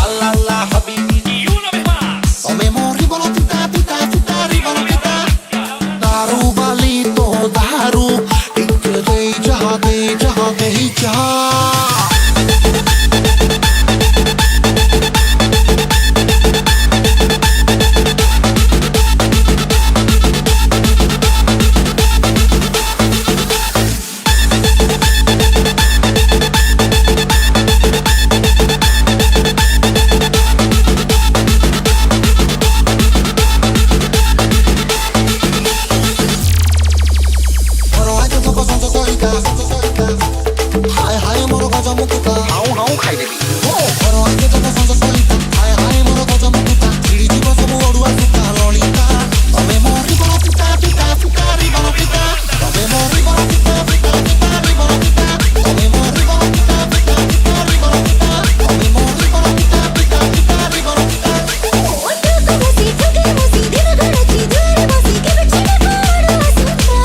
la habibi, una vez más. Comemos ribolo tita tita tita ribolo tita. दारू वाली तो दारू एक दे जहाँ दे जा। हाय हाय मोर गजा मुकुता हाउ हाउ खाई देबी ओ घर आके जब संज सलिता हाय हाय मोर गजा मुकुता चिड़ी जीव सब ओडुआ सुता ललिता तमे मोरी बड़ पिता पिता पिता री बड़ पिता तमे मोरी बड़ पिता पिता पिता री बड़ पिता तमे मोरी बड़ पिता पिता पिता री बड़ पिता तमे मोरी बड़ पिता पिता पिता री बड़ पिता ओ तो बसी दिन गड़ची दूर बसी के बिछड़े पड़वा सुता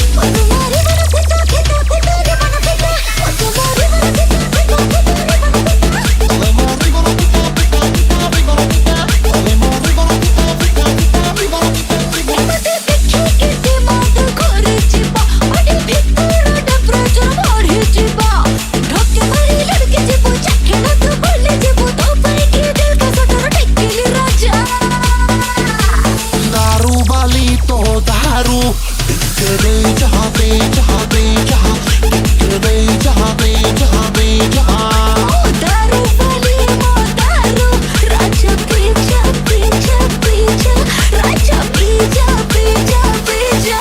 ओ तुम्हारी बड़ पिता पिता पिता री बड़ पिता ओ तुम्हारी बड़ पिता पिता पिता री बड़ पिता तमे मोरी बड़ पिता पिता पिता री बड़ पिता तमे मोरी बड़ पिता पिता पिता री बड़ पिता मते देखि के दिमाग घरे जिबा अडे भितर टेम्परेचर बढ़े जिबा ढके मारी लड़के जिबो चखे न तू बोले जिबो तो पर के दिल का सटर टेकिली राजा दारू वाली तो दारू दे जहाँ दे जहाँ दे जहाँ दे जहाँ दे जहाँ दे जहाँ दारू वाली मो दारू राजा पीछा पीछा पीछा राजा पीछा पीछा पीछा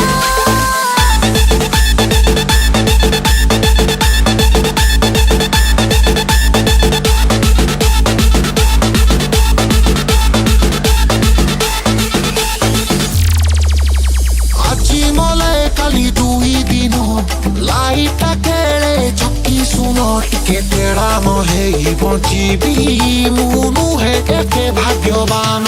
আজি মলে কালি দুই দিন লাইটা কেড়ে চকি শুন টিকে তেড়া নহে বঞ্চিবি মু নুহে একে ভাগ্যবান।